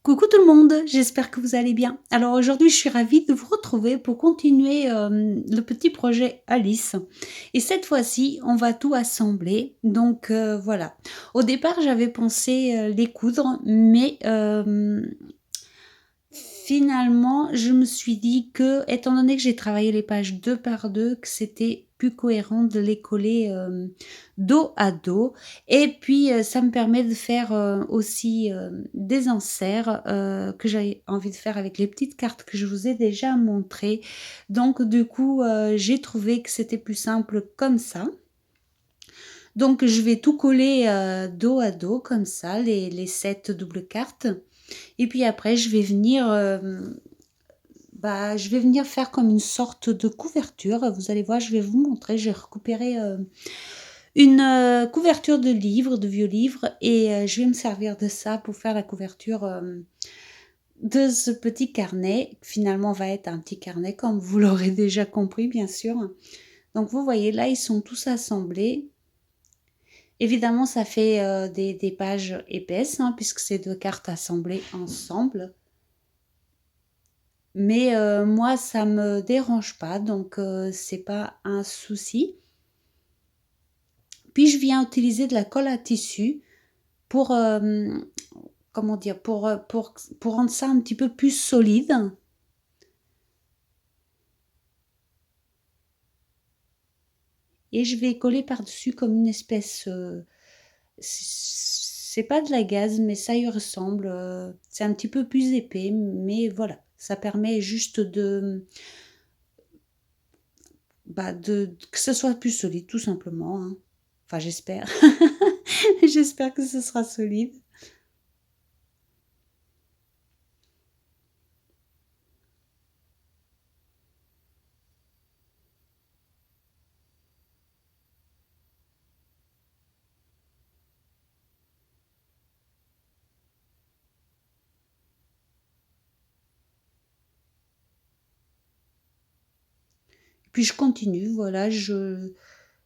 Coucou tout le monde, j'espère que vous allez bien. Alors aujourd'hui, je suis ravie de vous retrouver pour continuer le petit projet Alice. Et cette fois-ci, on va tout assembler. Donc voilà. Au départ, j'avais pensé les coudre, mais finalement, je me suis dit que, étant donné que j'ai travaillé les pages deux par deux, que c'était plus cohérent de les coller dos à dos. Et puis, ça me permet de faire aussi des inserts que j'avais envie de faire avec les petites cartes que je vous ai déjà montrées. Donc, du coup, j'ai trouvé que c'était plus simple comme ça. Donc, je vais tout coller dos à dos comme ça, les 7 doubles cartes. Et puis après, je vais venir faire comme une sorte de couverture. Vous allez voir, je vais vous montrer. J'ai récupéré une couverture de livre, de vieux livres, et je vais me servir de ça pour faire la couverture de ce petit carnet. Finalement, va être un petit carnet, comme vous l'aurez déjà compris, bien sûr. Donc, vous voyez, là, ils sont tous assemblés. Évidemment, ça fait des pages épaisses, hein, puisque c'est deux cartes assemblées ensemble. Mais moi, ça me dérange pas, donc c'est pas un souci. Puis je viens utiliser de la colle à tissu pour, comment dire? Pour rendre ça un petit peu plus solide, et je vais coller par-dessus comme une espèce, c'est pas de la gaze, mais ça y ressemble, c'est un petit peu plus épais, mais voilà. Ça permet juste de que ce soit plus solide, tout simplement, hein. Enfin, j'espère. J'espère que ce sera solide. Puis je continue, voilà,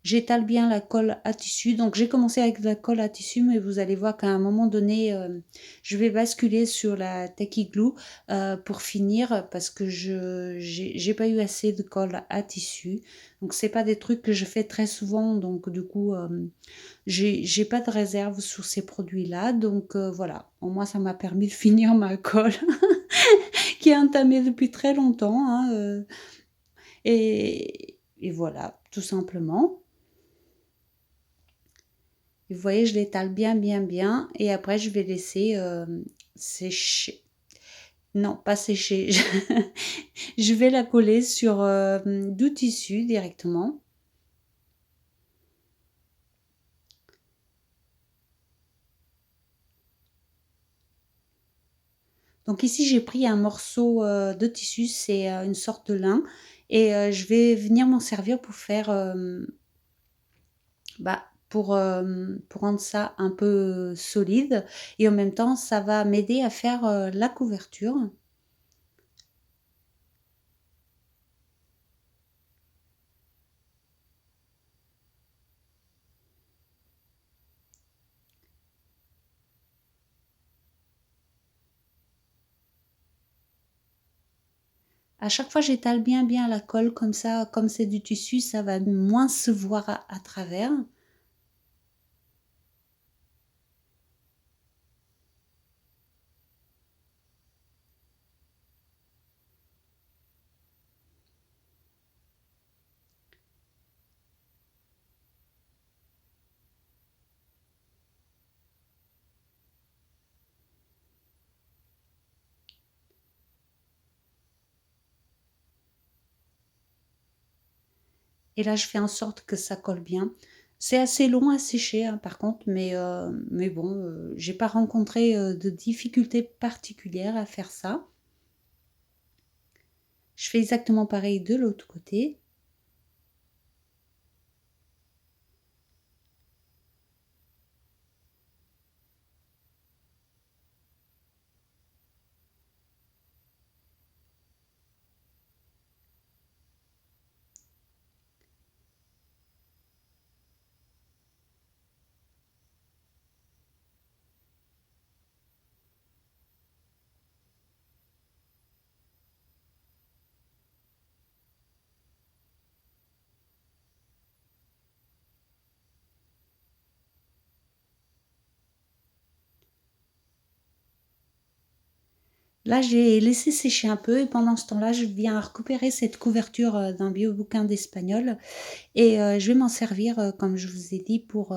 j'étale bien la colle à tissu. Donc j'ai commencé avec de la colle à tissu, mais vous allez voir qu'à un moment donné, je vais basculer sur la tacky glue pour finir, parce que j'ai pas eu assez de colle à tissu. Donc c'est pas des trucs que je fais très souvent, donc du coup j'ai pas de réserve sur ces produits-là. Donc voilà, au moins ça m'a permis de finir ma colle qui est entamée depuis très longtemps, hein, et voilà, tout simplement. Et vous voyez, je l'étale bien, bien, bien. Et après, je vais laisser sécher. Non, pas sécher. Je vais la coller sur du tissu directement. Donc ici, j'ai pris un morceau de tissu, c'est une sorte de lin. Et je vais venir m'en servir pour faire pour rendre ça un peu solide, et en même temps, ça va m'aider à faire, la couverture. À chaque fois, j'étale bien, bien la colle comme ça, comme c'est du tissu, ça va moins se voir à travers. Et là, je fais en sorte que ça colle bien. C'est assez long à sécher, hein, par contre, mais bon, j'ai pas rencontré de difficultés particulières à faire ça. Je fais exactement pareil de l'autre côté. Là, j'ai laissé sécher un peu et pendant ce temps-là, je viens récupérer cette couverture, d'un vieux bouquin d'espagnol et je vais m'en servir, comme je vous ai dit pour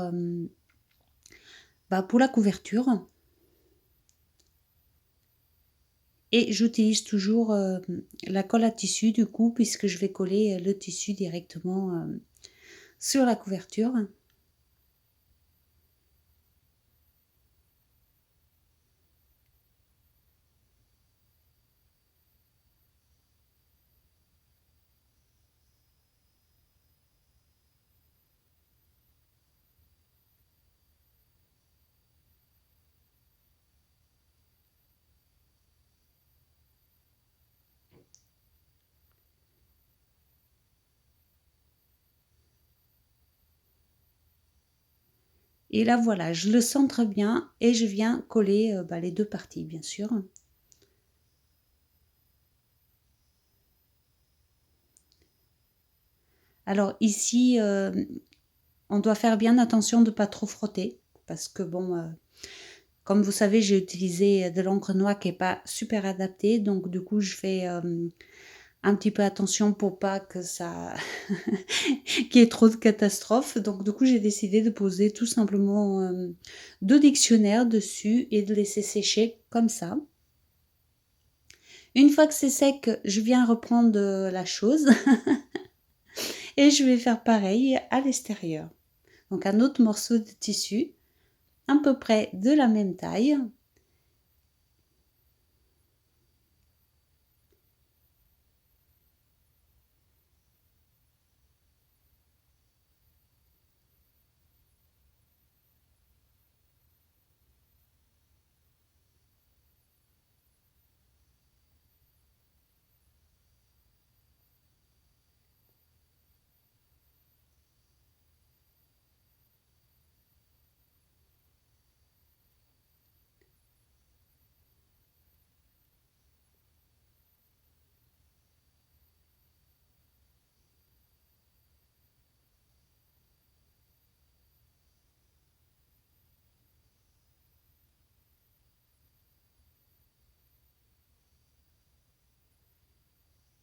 la couverture et j'utilise toujours, la colle à tissu du coup puisque je vais coller, le tissu directement, sur la couverture. Et là voilà, je le centre bien et je viens coller, les 2 parties bien sûr. Alors ici, on doit faire bien attention de pas trop frotter parce que bon, comme vous savez, j'ai utilisé de l'encre noire qui est pas super adaptée, donc du coup je fais, un petit peu attention pour pas que ça qu'il y ait trop de catastrophes. Donc du coup, j'ai décidé de poser tout simplement, 2 dictionnaires dessus et de laisser sécher comme ça. Une fois que c'est sec, je viens reprendre, la chose et je vais faire pareil à l'extérieur. Donc un autre morceau de tissu, à peu près de la même taille.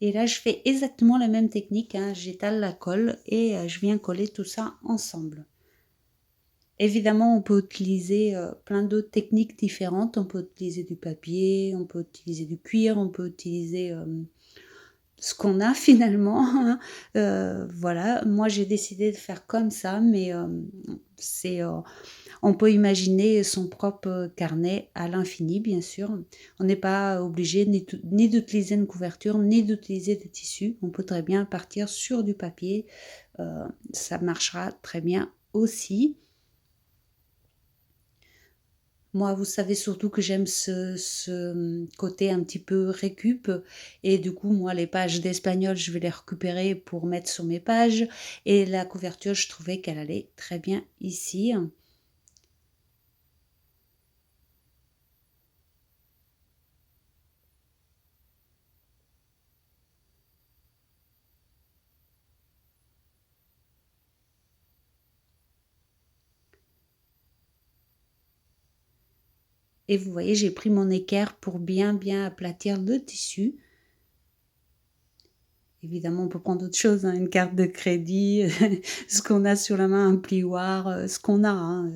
Et là, je fais exactement la même technique, hein. J'étale la colle et je viens coller tout ça ensemble. Évidemment, on peut utiliser, plein d'autres techniques différentes. On peut utiliser du papier, on peut utiliser du cuir, on peut utiliser, ce qu'on a finalement, hein. Voilà, moi j'ai décidé de faire comme ça, mais c'est, on peut imaginer son propre carnet à l'infini, bien sûr. On n'est pas obligé ni d'utiliser une couverture, ni d'utiliser des tissus. On peut très bien partir sur du papier, heu, ça marchera très bien aussi. Moi, vous savez surtout que j'aime côté un petit peu récup et du coup, moi, les pages d'espagnol, je vais les récupérer pour mettre sur mes pages et la couverture, je trouvais qu'elle allait très bien ici. Et vous voyez, j'ai pris mon équerre pour bien, bien aplatir le tissu. Évidemment, on peut prendre d'autres choses, hein, une carte de crédit, ce qu'on a sur la main, un plioir, ce qu'on a, hein,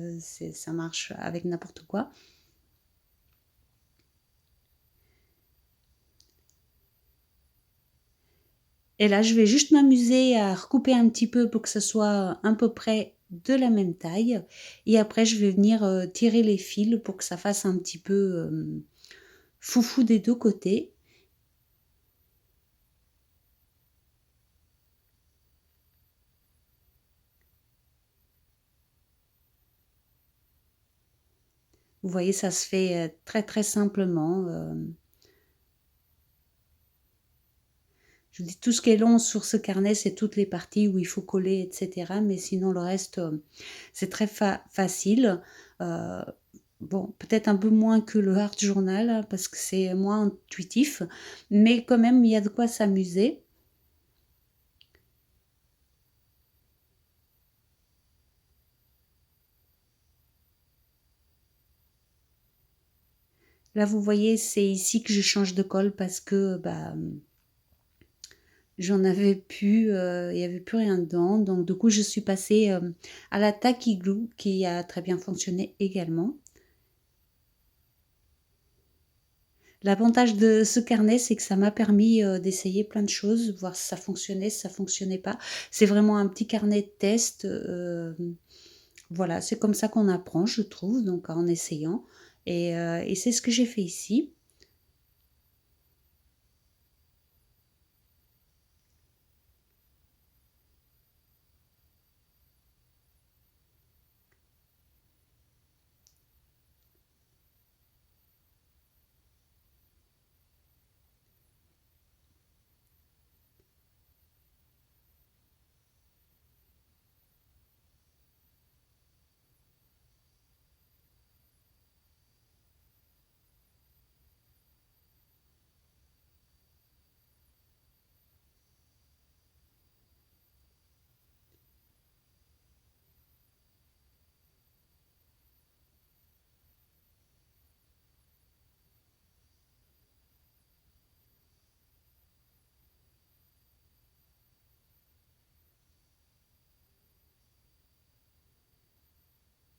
ça marche avec n'importe quoi. Et là, je vais juste m'amuser à recouper un petit peu pour que ce soit à peu près de la même taille. Et après, je vais venir tirer les fils pour que ça fasse un petit peu foufou des deux côtés. Vous voyez, ça se fait très très simplement. Je vous dis, tout ce qui est long sur ce carnet, c'est toutes les parties où il faut coller, etc. Mais sinon, le reste, c'est très facile. Euh, Bon, peut-être un peu moins que le art journal, hein, parce que c'est moins intuitif, mais quand même, il y a de quoi s'amuser. Là, vous voyez, c'est ici que je change de colle parce que j'en avais plus, il y avait plus rien dedans. Donc du coup, je suis passée, à la Tacky Glue qui a très bien fonctionné également. L'avantage de ce carnet, c'est que ça m'a permis, d'essayer plein de choses, voir si ça fonctionnait, si ça fonctionnait pas. C'est vraiment un petit carnet de test, voilà, c'est comme ça qu'on apprend, je trouve, donc en essayant et c'est ce que j'ai fait ici.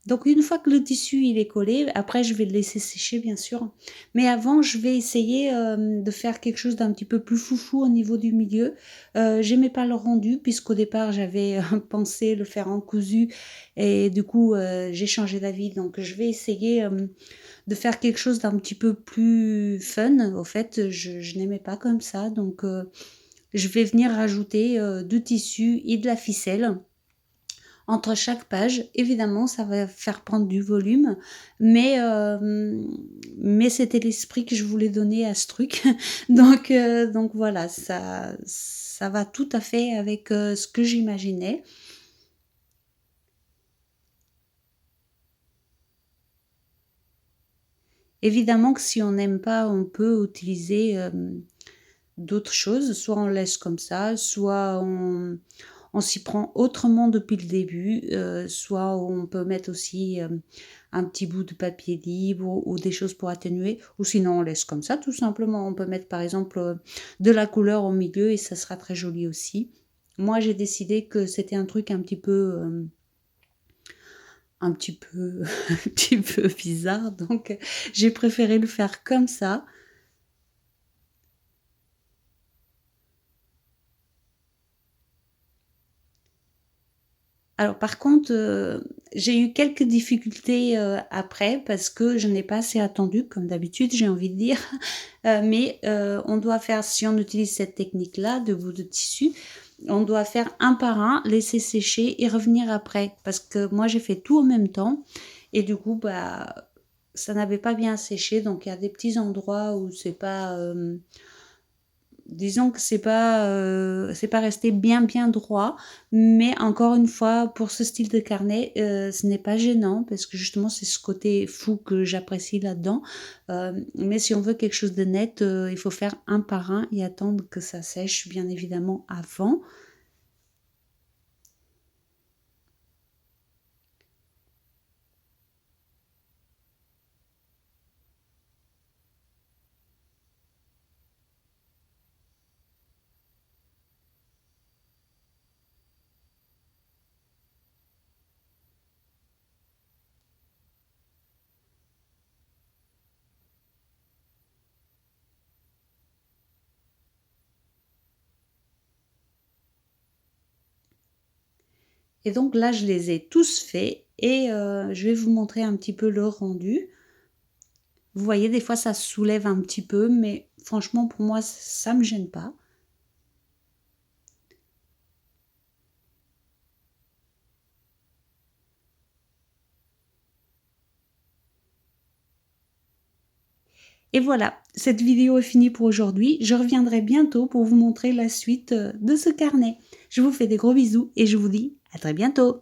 Donc une fois que le tissu il est collé, après je vais le laisser sécher bien sûr. Mais avant je vais essayer, de faire quelque chose d'un petit peu plus foufou au niveau du milieu. J'aimais pas le rendu puisqu'au départ j'avais, pensé le faire en cousu et du coup, j'ai changé d'avis. Donc je vais essayer, de faire quelque chose d'un petit peu plus fun. Au fait, je n'aimais pas comme ça donc je vais venir rajouter, du tissu et de la ficelle entre chaque page. Évidemment, ça va faire prendre du volume, mais c'était l'esprit que je voulais donner à ce truc. Donc voilà, ça va tout à fait avec ce que j'imaginais. Évidemment que si on n'aime pas, on peut utiliser d'autres choses. Soit on laisse comme ça, soit on s'y prend autrement depuis le début, soit on peut mettre aussi un petit bout de papier libre ou des choses pour atténuer, ou sinon on laisse comme ça tout simplement. On peut mettre par exemple de la couleur au milieu et ça sera très joli aussi. Moi j'ai décidé que c'était un truc un petit peu, un petit peu bizarre, donc j'ai préféré le faire comme ça. Alors par contre, j'ai eu quelques difficultés, après parce que je n'ai pas assez attendu comme d'habitude, j'ai envie de dire. Mais on doit faire si on utilise cette technique-là de bout de tissu, on doit faire un par un, laisser sécher et revenir après. Parce que moi j'ai fait tout en même temps et du coup, ça n'avait pas bien séché donc il y a des petits endroits où c'est pas, disons que c'est pas resté bien droit, mais encore une fois, pour ce style de carnet, ce n'est pas gênant parce que justement c'est ce côté fou que j'apprécie là-dedans. Mais si on veut quelque chose de net, il faut faire un par un et attendre que ça sèche bien évidemment avant. Et donc là, je les ai tous faits et je vais vous montrer un petit peu le rendu. Vous voyez, des fois ça soulève un petit peu, mais franchement pour moi ça me gêne pas. Et voilà, cette vidéo est finie pour aujourd'hui. Je reviendrai bientôt pour vous montrer la suite de ce carnet. Je vous fais des gros bisous et je vous dis à très bientôt.